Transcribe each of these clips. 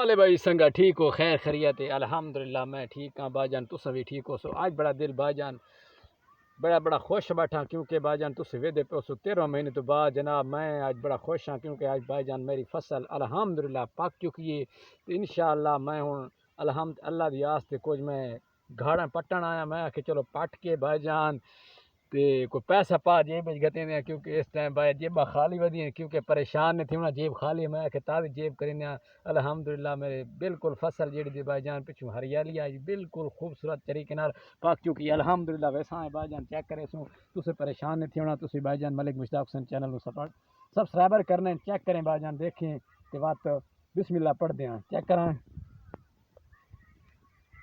حال ہے بھائی سنگا ٹھیک ہو خیر خیریت ہے الحمدللہ میں ٹھیک ہاں با جان تساں بھی ٹھیک ہو سو آج بڑا دل با جان بڑا خوش بیٹھا کیونکہ با جان تسے ویدے پہ سو 13 مہینے تو بعد جناب میں آج بڑا خوش ہاں کیونکہ آج با جان میری فصل الحمدللہ پک چکی ہے تو انشاءاللہ میں ہوں الحمد اللہ دی آستے کچھ میں گھاڑا پٹن آیا میں کہ چلو پٹ کے با جان تے کوئی پیسہ پا جیب گتے ہیں کیونکہ اس ٹائم بایا جیبا خالی ودی ہیں کیونکہ پریشان نہیں تھی ہونا جیب خالی میں کہ تازی جیب کریں الحمدللہ میرے بالکل فصل جیڑی دی بائی جان پچھوں ہریالی آئی بالکل خوبصورت طریقے نال پاک چکی الحمدللہ ویسا ہے بائی جان چیک کرے سو تسے پریشان نہیں تھی ہونا تسی بائی جان ملک مشتاق حسین چینل نو سبسکرائبر کرنے چیک کریں بائی جان دیکھیں کہ بات بسم اللہ پڑھ دیں چیک کریں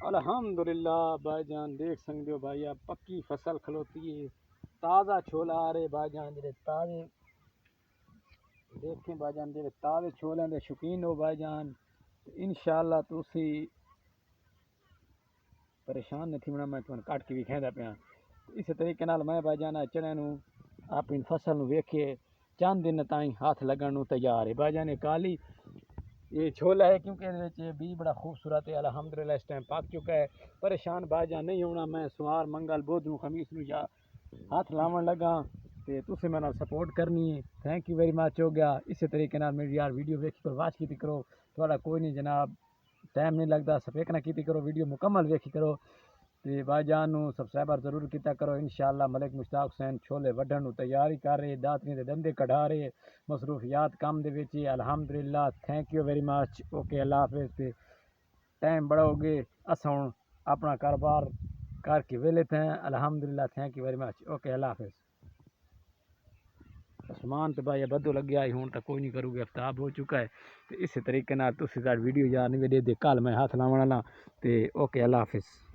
الحمدللہ بائی جان دیکھ سکتے ہو بھائی اب پکی فصل کھلوتی ہے تازہ چھولا آ رہے بائی جان جڑے تازے دیکھیں بائی جان جڑے تازے چھولے دے شوقین ہو بائی جان انشاءاللہ تسی پریشان نہیں تھی ہونا میں تمہیں کٹ کے بھی کھیندا پیا اسی طریقے نال میں بائی جان چنے نو اپنی فصل نو ویکھے چند دن تائیں ہاتھ لگن نو تیار ہے بائی جان کالی یہ چھولا ہے کیونکہ یہ بھی بڑا خوبصورت ہے الحمدللہ اس ٹائم پک چکا ہے پریشان با جان نہیں ہونا میں سوار منگل بدھ نو خمیس نو جا ہاتھ لاون لگا تے تسی میرے نال سپورٹ کرنی ہے تھینک یو ویری مچ ہو گیا اسی طریقے نال میری یار ویڈیو ویکھی کرو واچ کیتی کرو تھوڑا کوئی نہیں جناب ٹائم نہیں لگتا سپیک نہ کیتی کرو ویڈیو مکمل ویکھی کرو تے بائی جان نو سبسکرائبر ضرور کیتا کرو انشاءاللہ ملک مشتاق حسین چھولے وڈھن نو تیاری کر رہے داتری دے دندے کڈھا رہے مصروفیات کام دے وچ الحمدللہ thank you very much okay اللہ حافظ تے ٹائم بڑا ہو گئے اساں ہن اپنا کاروبار کر کے ویلے تھے الحمدللہ thank you very much okay اللہ حافظ آسمان تو بھائی بدو لگ گیا ہوں تو کوئی نہیں کروں گے آفتاب ہو چکا ہے تو اسی طریقے نال تسی ویڈیو یار نہیں دے کل میں ہاتھ لاون والا تے اوکے اللہ حافظ